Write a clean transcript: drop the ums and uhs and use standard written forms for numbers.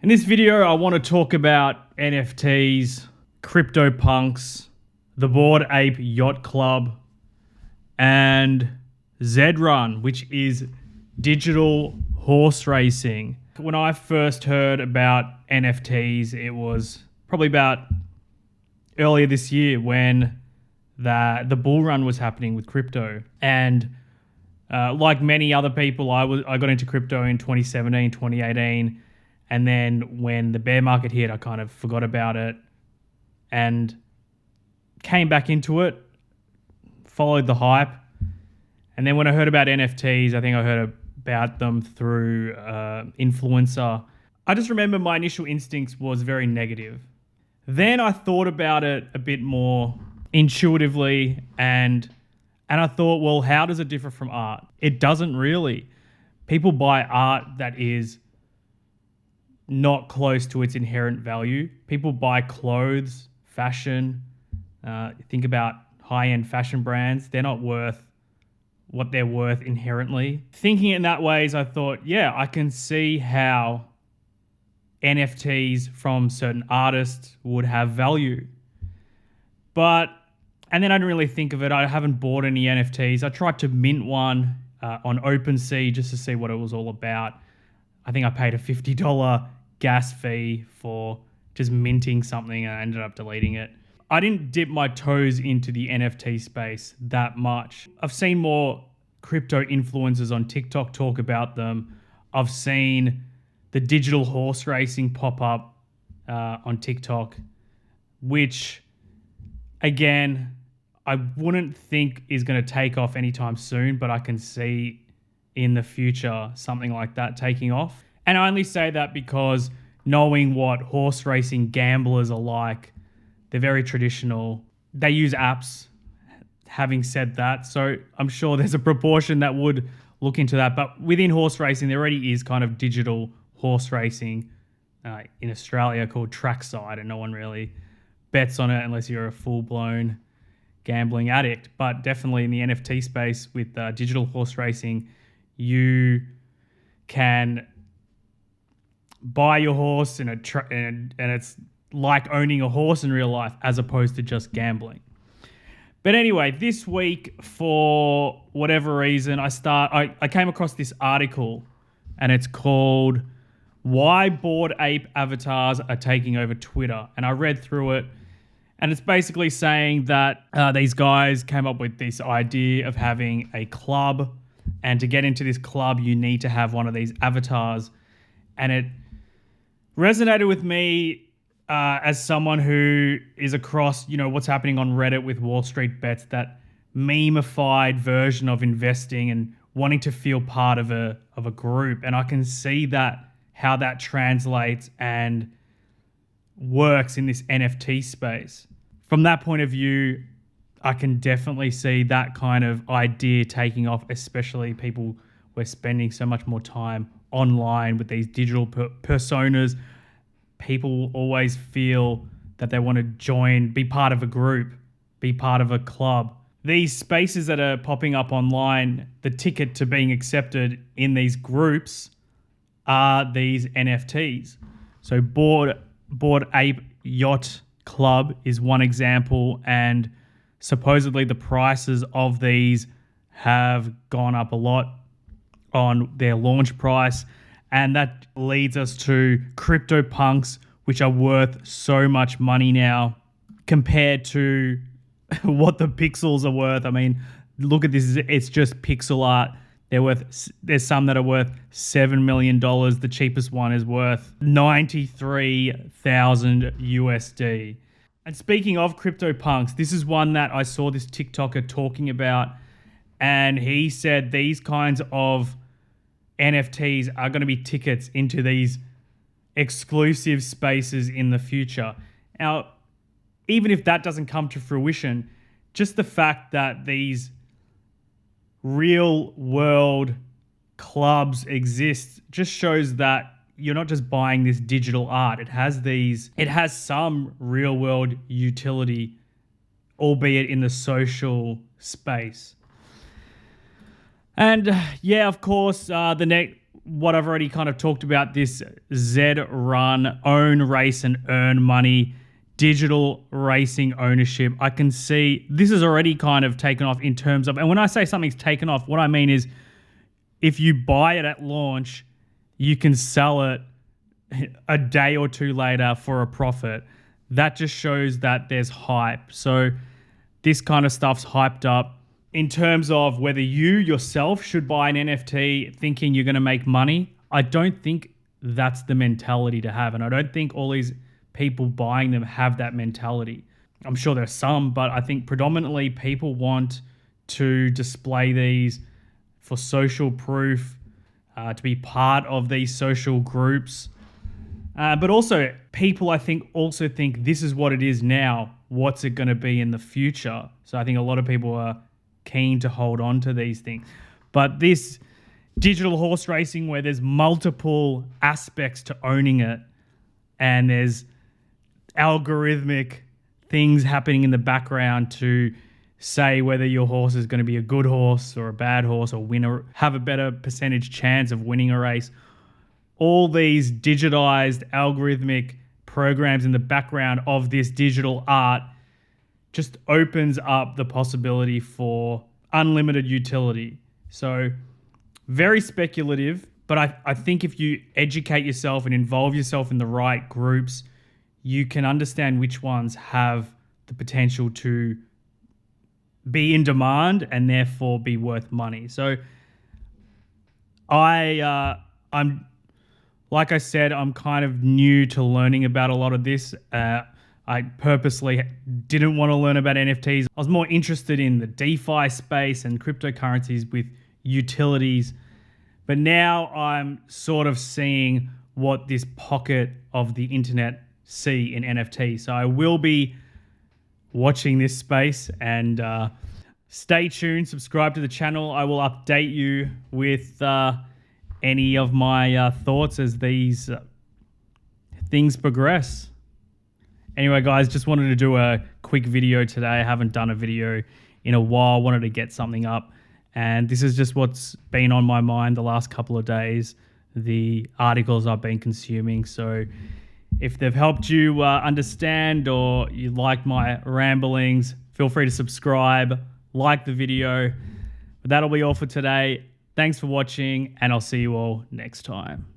In this video, I want to talk about NFTs, Cryptopunks, the Bored Ape Yacht Club, and Zrun, which is digital horse racing. When I first heard about NFTs, it was probably about earlier this year when the bull run was happening with crypto. And like many other people, I got into crypto in 2017, 2018. And then when the bear market hit, I kind of forgot about it and came back into it, followed the hype. And then when I heard about NFTs, I think I heard about them through influencer. I just remember my initial instincts was very negative. Then I thought about it a bit more intuitively and I thought, well, how does it differ from art? It doesn't really. People buy art that is not close to its inherent value. People buy clothes, fashion. Think about high-end fashion brands. They're not worth what they're worth inherently. Thinking in that ways, I thought, yeah, I can see how NFTs from certain artists would have value. And then I didn't really think of it. I haven't bought any NFTs. I tried to mint one on OpenSea just to see what it was all about. I think I paid a $50 gas fee for just minting something and I ended up deleting it. I didn't dip my toes into the NFT space that much. I've seen more crypto influencers on TikTok talk about them. I've seen the digital horse racing pop up on TikTok, which again, I wouldn't think is going to take off anytime soon, but I can see in the future something like that taking off. And I only say that because knowing what horse racing gamblers are like, they're very traditional. They use apps, having said that. So I'm sure there's a proportion that would look into that. But within horse racing, there already is kind of digital horse racing in Australia called trackside, and no one really bets on it unless you're a full-blown gambling addict. But definitely in the NFT space with digital horse racing, you can buy your horse and it's like owning a horse in real life as opposed to just gambling. But anyway, this week, for whatever reason, I came across this article and it's called Why Bored Ape Avatars Are Taking Over Twitter. And I read through it and it's basically saying that these guys came up with this idea of having a club, and to get into this club, you need to have one of these avatars. And it resonated with me as someone who is across, what's happening on Reddit with Wall Street Bets, that meme-ified version of investing and wanting to feel part of a group. And I can see that, how that translates and works in this NFT space. From that point of view, I can definitely see that kind of idea taking off, especially people we're spending so much more time online with these digital personas. People always feel that they want to join, be part of a group, be part of a club. These spaces that are popping up online, the ticket to being accepted in these groups are these NFTs. So Bored Ape Yacht Club is one example, and supposedly the prices of these have gone up a lot on their launch price. And that leads us to Cryptopunks, which are worth so much money now compared to what the pixels are worth. I mean, look at this. It's just pixel art. There's some that are worth $7 million. The cheapest one is worth 93,000 USD. And speaking of CryptoPunks, this is one that I saw this TikToker talking about. And he said these kinds of NFTs are going to be tickets into these exclusive spaces in the future. Now, even if that doesn't come to fruition, just the fact that these real world clubs exist just shows that you're not just buying this digital art. It has some real world utility, albeit in the social space. And yeah, of course, what I've already kind of talked about, this Z run, own, race and earn money, digital racing ownership. I can see this is already kind of taken off in terms of, and when I say something's taken off, what I mean is if you buy it at launch, you can sell it a day or two later for a profit. That just shows that there's hype. So this kind of stuff's hyped up. In terms of whether you yourself should buy an NFT thinking you're going to make money, I don't think that's the mentality to have. And I don't think all these people buying them have that mentality. I'm sure there's some, but I think predominantly people want to display these for social proof, to be part of these social groups. But also people, I think, also think this is what it is now. What's it going to be in the future? So I think a lot of people are keen to hold on to these things. But this digital horse racing, where there's multiple aspects to owning it, and there's algorithmic things happening in the background to say whether your horse is going to be a good horse or a bad horse, or have a better percentage chance of winning a race. All these digitized algorithmic programs in the background of this digital art just opens up the possibility for unlimited utility. So very speculative, but I think if you educate yourself and involve yourself in the right groups, you can understand which ones have the potential to be in demand and therefore be worth money. So I'm like I said, I'm kind of new to learning about a lot of this. I purposely didn't want to learn about NFTs. I was more interested in the DeFi space and cryptocurrencies with utilities. But now I'm sort of seeing what this pocket of the internet see in NFT. So I will be watching this space, and stay tuned, subscribe to the channel. I will update you with any of my thoughts as these things progress. Anyway, guys, just wanted to do a quick video today. I haven't done a video in a while. Wanted to get something up. And this is just what's been on my mind the last couple of days, the articles I've been consuming. So if they've helped you understand, or you like my ramblings, feel free to subscribe, like the video. But that'll be all for today. Thanks for watching, and I'll see you all next time.